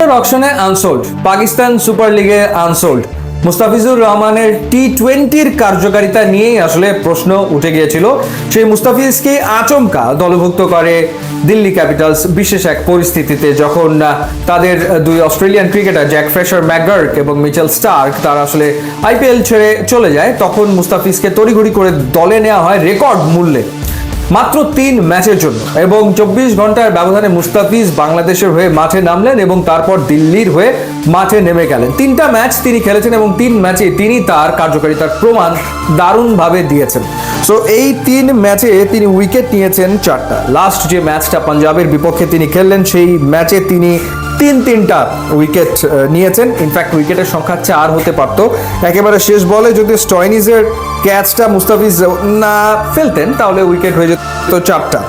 Transfer অকশনে unsold, Pakistan super লিগে unsold. Mustafizur রহমানের টি-20-র কার্যকারিতা নিয়েই আসলে প্রশ্ন উঠে গিয়েছিল। সেই মুস্তাফিজকে আচমকা দলভুক্ত করে দিল্লি ক্যাপিটালস বিশেষ এক পরিস্থিতিতে, যখন তাদের দুই Australian cricketer Jack fresher McGurk এবং মিচেল স্টার্ক তারা আসলে আইপিএল ছেড়ে চলে যায়। তখন মুস্তাফিজকে তড়িঘড়ি করে দলে নেওয়া হয় রেকর্ড মূল্যে, মাত্র 3 ম্যাচের জন্য। এবং 24 ঘন্টার ব্যবধানে মুস্তাফিজ বাংলাদেশের হয়ে মাঠে নামলেন এবং তারপর দিল্লির হয়ে মাঠে নেমে গেলেন। 3টা ম্যাচ তিনি খেলেছেন এবং 3 ম্যাচে তিনি তার কার্যকারিতার প্রমাণ দারুণভাবে দিয়েছেন। সো এই 3 ম্যাচে তিনি উইকেট নিয়েছেন 4টা। লাস্ট যে ম্যাচটা পাঞ্জাবের বিপক্ষে তিনি খেললেন, সেই ম্যাচে তিনি তিনটা উইকেট নিয়েছেন। ইনফ্যাক্ট উইকেটের সংখ্যা 4 হতে পারতো। একেবারে শেষ বলে যদি স্টয়নিজের ক্যাচটা মুস্তাফিজ না ফেলতেন তাহলে উইকেট হয়ে যেত 4টা।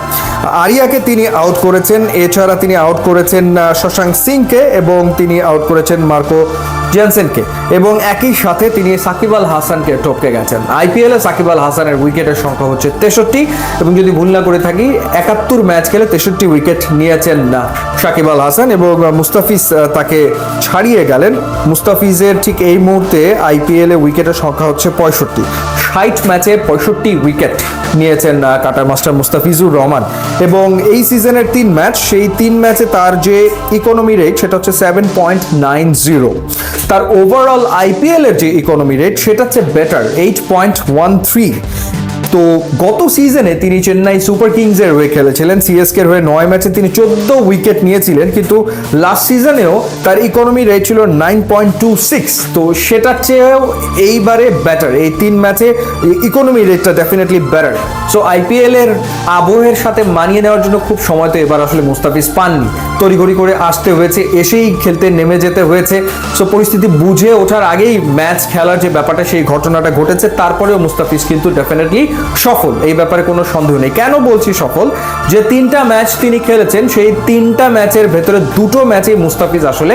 আরিয়াকে তিনি আউট করেছেন, এছাড়া তিনি আউট করেছেন শশাঙ্ক সিংকে এবং তিনি আউট করেছেন মার্কো জেনসেনকে, এবং একই সাথে তিনি সাকিব আল হাসানকে টপকে গেছেন। আইপিএলে সাকিব আল হাসানের উইকেটের সংখ্যা হচ্ছে 63, এবং যদি ভুল না করে থাকি 71 ম্যাচ খেলে 63 উইকেট নিয়েছেন না সাকিব আল হাসান, এবং মুস্তাফিজ তাকে ছাড়িয়ে গেলেন। মুস্তাফিজের ঠিক এই মুহূর্তে আইপিএলে উইকেটের সংখ্যা হচ্ছে 65। 60 ম্যাচে 65 উইকেট নিয়েছেন কাটার মাস্টার মুস্তাফিজুর রহমান। এবং এই সিজনের 3 ম্যাচ, সেই 3 ম্যাচে তার যে ইকোনমি রেট সেটা হচ্ছে 7.90। তার ওভারঅল আইপিএল এর যে ইকোনমি রেট সেটা হচ্ছে বেটার, 8.13। তো গত সিজনে তিনি চেন্নাই সুপার কিংসের হয়ে খেলেছিলেন, সিএসকে এর হয়ে 9 ম্যাচে তিনি 14 উইকেট নিয়েছিলেন, কিন্তু লাস্ট সিজনেও তার ইকোনমি রেট ছিল 9.26। তো সেটার চেয়েও এইবারে বেটার, এই 3 ম্যাচে ইকোনমি রেটটা ডেফিনেটলি বেটার। সো আইপিএল এর আবহের সাথে মানিয়ে নেওয়ার জন্য খুব সময় তো এবার আসলে মুস্তাফিজ পাননি, তড়িঘড়ি করে আসতে হয়েছে, এসেই খেলতে নেমে যেতে হয়েছে। সো পরিস্থিতি বুঝে ওঠার আগেই ম্যাচ খেলার যে ব্যাপারটা সেই ঘটনাটা ঘটেছে, তারপরেও মুস্তাফিজ কিন্তু ডেফিনেটলি সফল, এই ব্যাপারে কোনো সন্দেহ নেই। কেন বলছি সফল? যে 3টা ম্যাচ তিনি খেলেছেন, সেই 3টা ম্যাচের ভেতরে 2টো ম্যাচে মুস্তাফিজ আসলে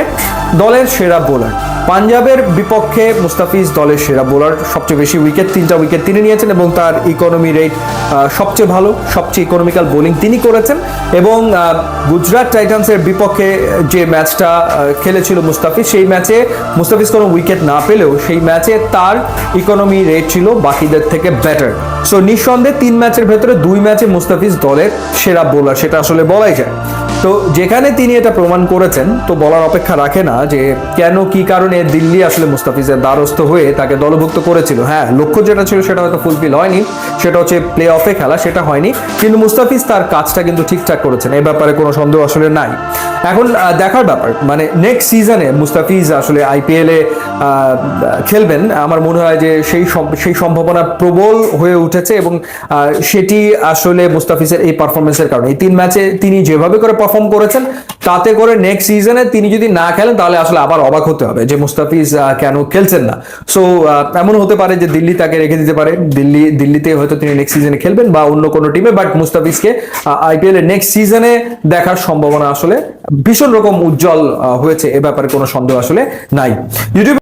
দলের সেরা বোলার। পাঞ্জাবের বিপক্ষে মুস্তাফিজ দলের সেরা বোলার, সবচেয়ে বেশি উইকেট 3টা উইকেট তিনি নিয়েছেন এবং তার ইকোনমি রেট সবচেয়ে ভালো, সবচেয়ে ইকোনমিক্যাল বোলিং তিনি করেছেন। এবং গুজরাট টাইটান্সের বিপক্ষে যে ম্যাচটা খেলেছিল মুস্তাফিজ, সেই ম্যাচে মুস্তাফিজ কোনো উইকেট না পেলেও সেই ম্যাচে তার ইকোনমি রেট ছিল বাকিদের থেকে বেটার। সো নিঃসন্দেহে 3 ম্যাচের ভেতরে 2 ম্যাচে মুস্তাফিজ দলের সেরা বোলার, সেটা আসলে বলাই যায়। তো যেখানে তিনি এটা প্রমাণ করেছেন, তো বলার অপেক্ষা রাখে না যে কেন কি কারণে দিল্লি আসলে মুস্তাফিজের দ্বারস্থ হয়ে তাকে দলভুক্ত করেছিল। হ্যাঁ, লক্ষ্য যেটা ছিল সেটা হয়তো ফুলফিল হয়নি, সেটা হচ্ছে প্লে অফে খেলা, সেটা হয়নি, কিন্তু মুস্তাফিজ তার কাজটা কিন্তু ঠিকঠাক করেছেন, এই ব্যাপারে কোনো সন্দেহ আসলে নাই। এখন দেখার ব্যাপার, মানে নেক্সট সিজনে মুস্তাফিজ আসলে আইপিএলে খেলবেন, আমার মনে হয় যে সেই সম্ভাবনা প্রবল হয়ে উঠেছে, এবং সেটি আসলে মুস্তাফিজের এই পারফরমেন্সের কারণে। এই 3 ম্যাচে তিনি যেভাবে করে পারফর্ম করেছেন, তাতে করে নেক্সট সিজনে তিনি যদি না খেলেন তাহলে আসলে আবার অবাক হতে হবে যে মুস্তাফিজ কেন খেলছেন না। সো এমন হতে পারে যে দিল্লি তাকে রেখে দিতে পারে, দিল্লিতে হয়তো তিনি নেক্সট সিজনে খেলবেন বা অন্য কোনো টিমে, বাট মুস্তাফিজকে আইপিএল এর নেক্সট সিজনে দেখার সম্ভাবনা আসলে ভীষণ রকম উজ্জ্বল হয়েছে, এ ব্যাপারে কোনো সন্দেহ আসলে নাই। ইউটিউব